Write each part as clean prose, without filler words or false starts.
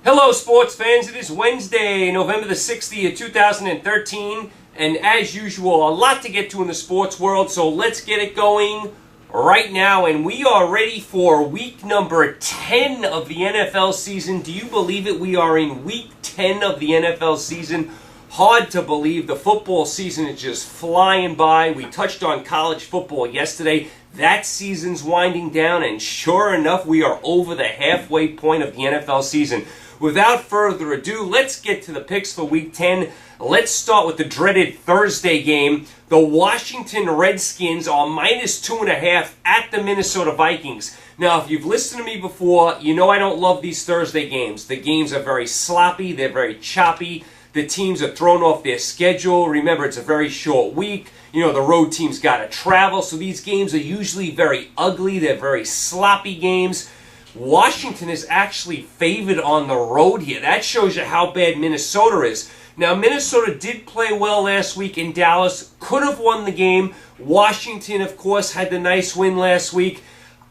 Hello, sports fans. It is Wednesday, November the 60th, 2013, and as usual, a lot to get to in the sports world, so let's get it going right now, and we are ready for week number 10 of the NFL season. Do you believe it? We are in week 10 of the NFL season. Hard to believe. The football season is just flying by. We touched on college football yesterday. That season's winding down, and sure enough, we are over the halfway point of the NFL season. Without further ado, let's get to the picks for Week 10. Let's start with the dreaded Thursday game. The Washington Redskins are minus 2.5 at the Minnesota Vikings. Now, if you've listened to me before, you know I don't love these Thursday games. The games are very sloppy. They're very choppy. The teams are thrown off their schedule. Remember, it's a very short week. You know, the road team's got to travel, so these games are usually very ugly. They're very sloppy games. Washington is actually favored on the road here. That shows you how bad Minnesota is. Now, Minnesota did play well last week in Dallas. Could have won the game. Washington, of course, had the nice win last week.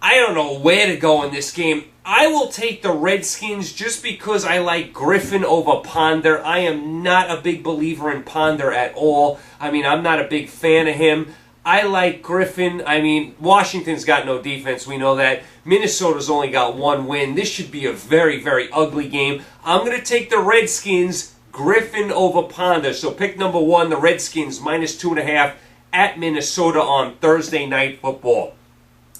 I don't know where to go in this game. I will take the Redskins just because I like Griffin over Ponder. I am not a big believer in Ponder at all. I mean, I'm not a big fan of him. I like Griffin. I mean, Washington's got no defense. We know that. Minnesota's only got one win. This should be a very, very ugly game. I'm going to take the Redskins, Griffin over Ponder. So pick number one, the Redskins, minus 2.5 at Minnesota on Thursday Night Football.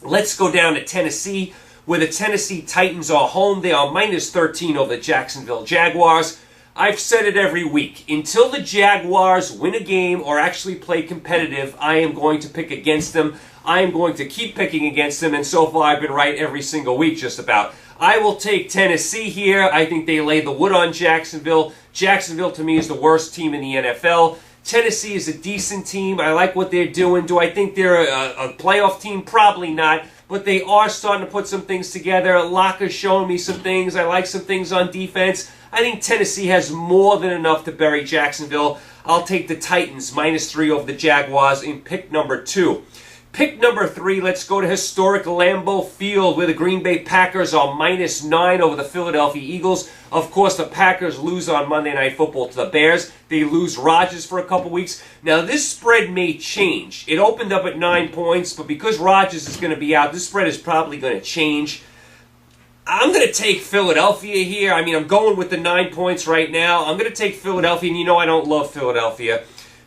Let's go down to Tennessee, where the Tennessee Titans are home. They are minus 13 over the Jacksonville Jaguars. I've said it every week. Until the Jaguars win a game or actually play competitive, I am going to pick against them. I am going to keep picking against them, and so far I've been right every single week just about. I will take Tennessee here. I think they lay the wood on Jacksonville. Jacksonville, to me, is the worst team in the NFL. Tennessee is a decent team. I like what they're doing. Do I think they're a playoff team? Probably not. But they are starting to put some things together. Locker's showing me some things. I like some things on defense. I think Tennessee has more than enough to bury Jacksonville. I'll take the Titans, minus 3 over the Jaguars in pick number 2. Pick number 3, let's go to historic Lambeau Field, where the Green Bay Packers are minus 9 over the Philadelphia Eagles. Of course, the Packers lose on Monday Night Football to the Bears. They lose Rodgers for a couple weeks. Now, this spread may change. It opened up at 9 points, but because Rodgers is going to be out, this spread is probably going to change. I'm going to take Philadelphia here. I mean, I'm going with the 9 points right now. I'm going to take Philadelphia, and you know I don't love Philadelphia.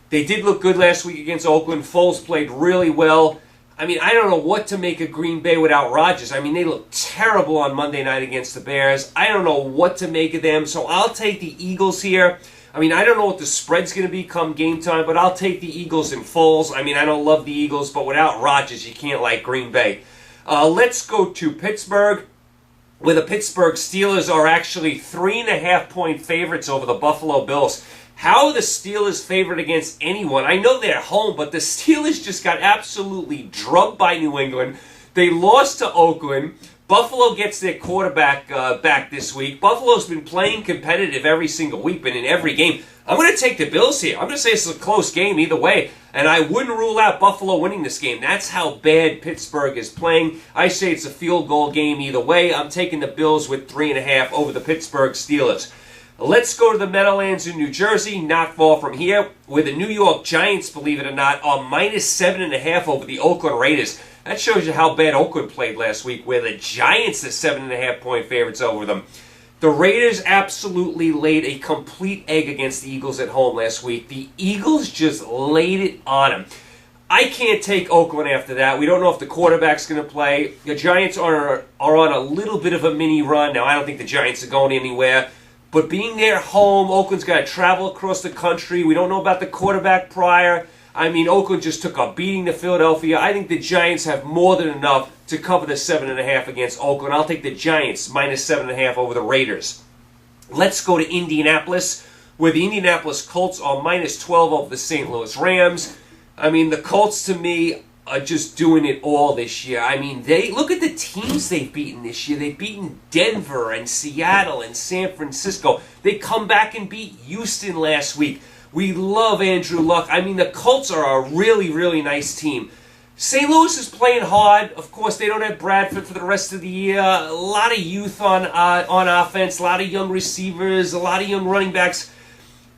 They did look good last week against Oakland. Foles played really well. I mean, I don't know what to make of Green Bay without Rodgers. I mean, they looked terrible on Monday night against the Bears. I don't know what to make of them, so I'll take the Eagles here. I mean, I don't know what the spread's going to be come game time, but I'll take the Eagles and Foles. I mean, I don't love the Eagles, but without Rodgers, you can't like Green Bay. Let's go to Pittsburgh, where the Pittsburgh Steelers are actually 3.5-point favorites over the Buffalo Bills. How are the Steelers favored against anyone? I know they're home, but the Steelers just got absolutely drubbed by New England. They lost to Oakland. Buffalo gets their quarterback back this week. Buffalo's been playing competitive every single week, but in every game. I'm going to take the Bills here. I'm going to say it's a close game either way, and I wouldn't rule out Buffalo winning this game. That's how bad Pittsburgh is playing. I say it's a field goal game either way. I'm taking the Bills with 3.5 over the Pittsburgh Steelers. Let's go to the Meadowlands in New Jersey, not far from here, where the New York Giants, believe it or not, are minus 7.5 over the Oakland Raiders. That shows you how bad Oakland played last week, where the Giants are 7.5-point favorites over them. The Raiders absolutely laid a complete egg against the Eagles at home last week. The Eagles just laid it on them. I can't take Oakland after that. We don't know if the quarterback's going to play. The Giants are on a little bit of a mini run. Now, I don't think the Giants are going anywhere. But being there home, Oakland's got to travel across the country. We don't know about the quarterback prior. I mean, Oakland just took a beating to Philadelphia. I think the Giants have more than enough to cover the 7.5 against Oakland. I'll take the Giants minus 7.5 over the Raiders. Let's go to Indianapolis, where the Indianapolis Colts are minus 12 over the St. Louis Rams. I mean, the Colts, to me, are just doing it all this year. I mean, look at the teams they've beaten this year. They've beaten Denver and Seattle and San Francisco. They come back and beat Houston last week. We love Andrew Luck. I mean, the Colts are a really, really nice team. St. Louis is playing hard. Of course, they don't have Bradford for the rest of the year. A lot of youth on offense, a lot of young receivers, a lot of young running backs.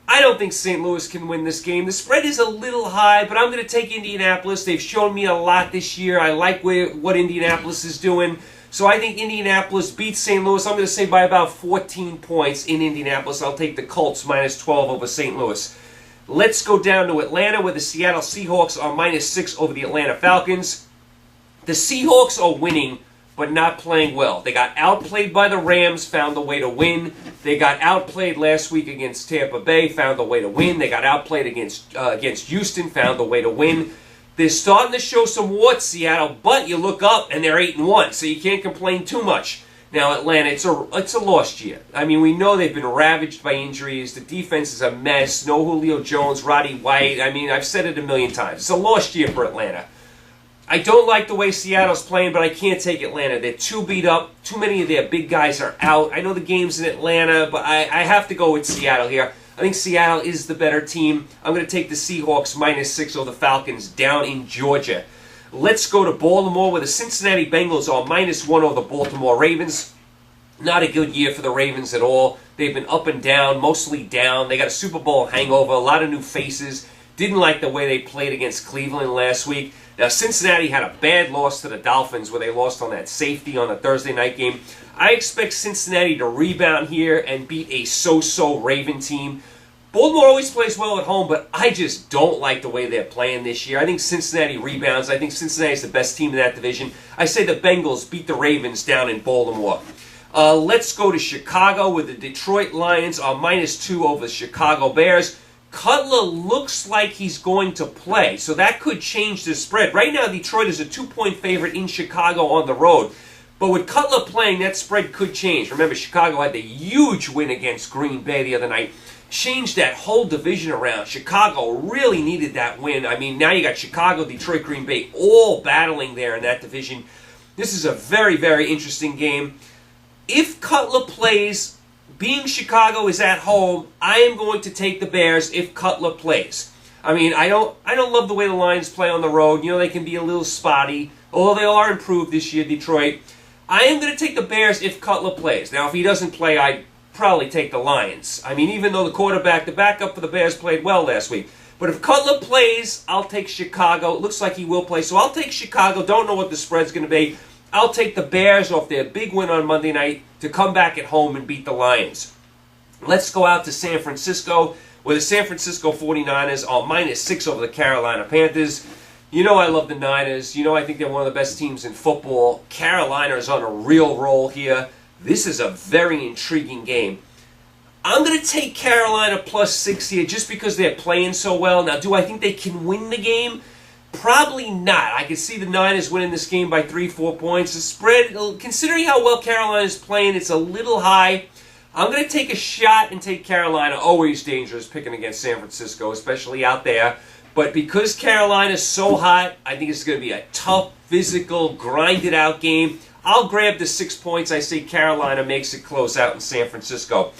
I don't think St. Louis can win this game. The spread is a little high, but I'm going to take Indianapolis. They've shown me a lot this year. I like what Indianapolis is doing. So I think Indianapolis beats St. Louis. I'm going to say by about 14 points in Indianapolis. I'll take the Colts minus 12 over St. Louis. Let's go down to Atlanta, where the Seattle Seahawks are minus 6 over the Atlanta Falcons. The Seahawks are winning, but not playing well. They got outplayed by the Rams, found a way to win. They got outplayed last week against Tampa Bay, found a way to win. They got outplayed against Houston, found a way to win. They're starting to show some warts, Seattle, but you look up and they're 8-1, so you can't complain too much. Now, Atlanta, it's a lost year. I mean, we know they've been ravaged by injuries. The defense is a mess. No Julio Jones, Roddy White. I mean, I've said it a million times. It's a lost year for Atlanta. I don't like the way Seattle's playing, but I can't take Atlanta. They're too beat up. Too many of their big guys are out. I know the game's in Atlanta, but I have to go with Seattle here. I think Seattle is the better team. I'm going to take the Seahawks minus 6 over the Falcons down in Georgia. Let's go to Baltimore, where the Cincinnati Bengals are minus 1 over the Baltimore Ravens. Not a good year for the Ravens at all. They've been up and down, mostly down. They got a Super Bowl hangover, a lot of new faces. Didn't like the way they played against Cleveland last week. Now, Cincinnati had a bad loss to the Dolphins, where they lost on that safety on the Thursday night game. I expect Cincinnati to rebound here and beat a so-so Raven team. Baltimore always plays well at home, but I just don't like the way they're playing this year. I think Cincinnati rebounds. I think Cincinnati's the best team in that division. I say the Bengals beat the Ravens down in Baltimore. Let's go to Chicago, where the Detroit Lions are minus 2 over the Chicago Bears. Cutler looks like he's going to play, so that could change the spread. Right now, Detroit is a 2-point favorite in Chicago on the road. But with Cutler playing, that spread could change. Remember, Chicago had the huge win against Green Bay the other night. Changed that whole division around. Chicago really needed that win. I mean, now you got Chicago, Detroit, Green Bay all battling there in that division. This is a very, very interesting game. If Cutler plays, being Chicago is at home, I am going to take the Bears if Cutler plays. I mean, I don't love the way the Lions play on the road. You know, they can be a little spotty, although they are improved this year, Detroit. I am going to take the Bears if Cutler plays. Now, if he doesn't play, I'd probably take the Lions. I mean, even though the backup for the Bears played well last week. But if Cutler plays, I'll take Chicago. It looks like he will play, so I'll take Chicago. Don't know what the spread's going to be. I'll take the Bears off their big win on Monday night to come back at home and beat the Lions. Let's go out to San Francisco, where the San Francisco 49ers are minus 6 over the Carolina Panthers. You know I love the Niners. You know I think they're one of the best teams in football. Carolina is on a real roll here. This is a very intriguing game. I'm going to take Carolina plus 6 here just because they're playing so well. Now, do I think they can win the game? Probably not. I can see the Niners winning this game by 3-4 points. The spread, considering how well Carolina is playing, it's a little high. I'm going to take a shot and take Carolina. Always dangerous picking against San Francisco, especially out there. But because Carolina's so hot, I think it's going to be a tough, physical, grinded-out game. I'll grab the 6 points. I say Carolina makes it close out in San Francisco.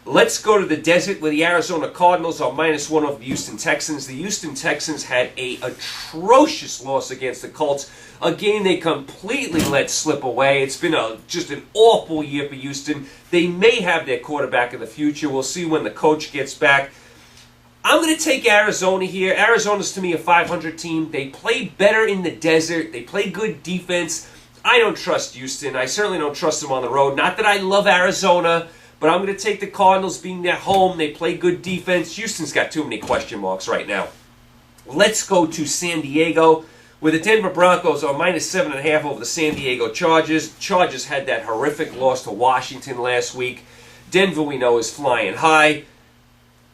Let's go to the desert, where the Arizona Cardinals are minus 1 over the Houston Texans. The Houston Texans had an atrocious loss against the Colts, a game they completely let slip away. It's been just an awful year for Houston. They may have their quarterback of the future. We'll see when the coach gets back. I'm going to take Arizona here. Arizona's, to me, a 500 team. They play better in the desert. They play good defense. I don't trust Houston. I certainly don't trust them on the road. Not that I love Arizona, but I'm going to take the Cardinals being their home. They play good defense. Houston's got too many question marks right now. Let's go to San Diego, where the Denver Broncos are minus 7.5 over the San Diego Chargers. Chargers had that horrific loss to Washington last week. Denver, we know, is flying high.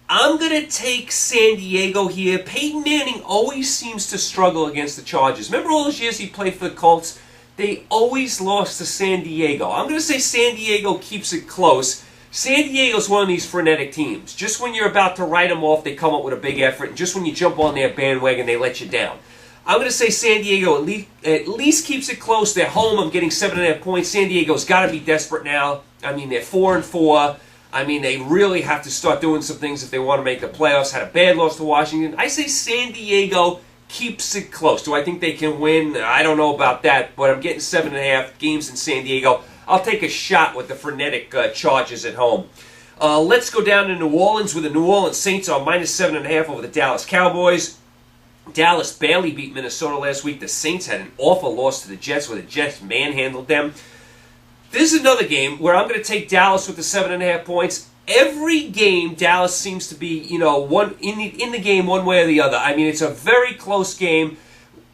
I'm going to take San Diego here. Peyton Manning always seems to struggle against the Chargers. Remember all those years he played for the Colts? They always lost to San Diego. I'm going to say San Diego keeps it close. San Diego's one of these frenetic teams. Just when you're about to write them off, they come up with a big effort. And just when you jump on their bandwagon, they let you down. I'm going to say San Diego at least keeps it close. They're home. I'm getting 7.5 points. San Diego's got to be desperate now. I mean, they're 4-4. I mean, they really have to start doing some things if they want to make the playoffs. Had a bad loss to Washington. I say San Diego keeps it close. Do I think they can win? I don't know about that, but I'm getting 7.5 games in San Diego. I'll take a shot with the frenetic Chargers at home. Let's go down to New Orleans with the New Orleans Saints on -7.5 over the Dallas Cowboys. Dallas barely beat Minnesota last week. The Saints had an awful loss to the Jets where the Jets manhandled them. This is another game where I'm going to take Dallas with the 7.5 points. Every game, Dallas seems to be, one in the game one way or the other. I mean, it's a very close game.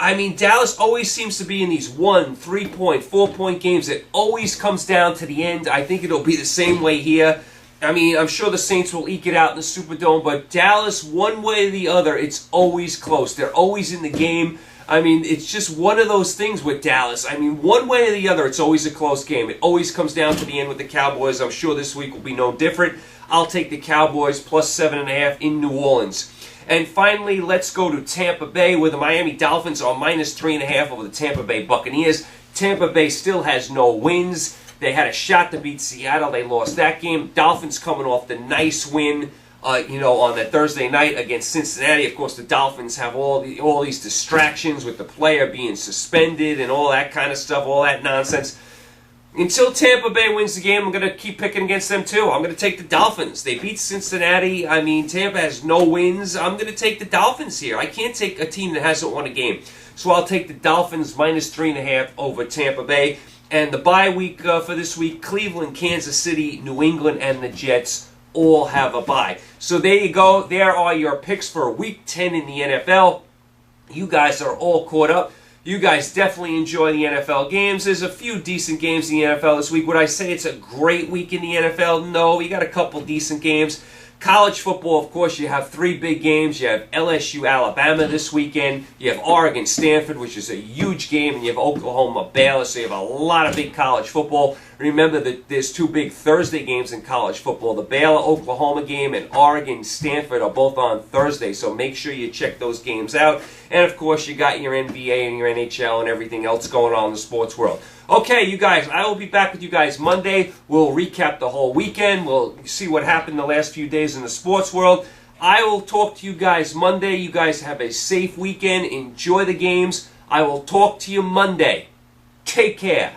I mean, Dallas always seems to be in these 1, 3-point, 4-point games. It always comes down to the end. I think it'll be the same way here. I mean, I'm sure the Saints will eke it out in the Superdome, but Dallas, one way or the other, it's always close. They're always in the game. I mean, it's just one of those things with Dallas. I mean, one way or the other, it's always a close game. It always comes down to the end with the Cowboys. I'm sure this week will be no different. I'll take the Cowboys plus 7.5 in New Orleans. And finally, let's go to Tampa Bay where the Miami Dolphins are -3.5 over the Tampa Bay Buccaneers. Tampa Bay still has no wins. They had a shot to beat Seattle. They lost that game. Dolphins coming off the nice win, on that Thursday night against Cincinnati. Of course, the Dolphins have all these distractions with the player being suspended and all that kind of stuff, all that nonsense. Until Tampa Bay wins the game, I'm going to keep picking against them too. I'm going to take the Dolphins. They beat Cincinnati. I mean, Tampa has no wins. I'm going to take the Dolphins here. I can't take a team that hasn't won a game. So I'll take the Dolphins -3.5 over Tampa Bay. And the bye week for this week, Cleveland, Kansas City, New England, and the Jets all have a bye. So there you go. There are your picks for Week 10 in the NFL. You guys are all caught up. You guys definitely enjoy the NFL games. There's a few decent games in the NFL this week. Would I say it's a great week in the NFL? No, you got a couple decent games. College football, of course, you have 3 big games. You have LSU, Alabama this weekend. You have Oregon, Stanford, which is a huge game. And you have Oklahoma, Baylor. So you have a lot of big college football. Remember that there's 2 big Thursday games in college football. The Baylor-Oklahoma game and Oregon-Stanford are both on Thursday. So make sure you check those games out. And, of course, you got your NBA and your NHL and everything else going on in the sports world. Okay, you guys, I will be back with you guys Monday. We'll recap the whole weekend. We'll see what happened the last few days in the sports world. I will talk to you guys Monday. You guys have a safe weekend. Enjoy the games. I will talk to you Monday. Take care.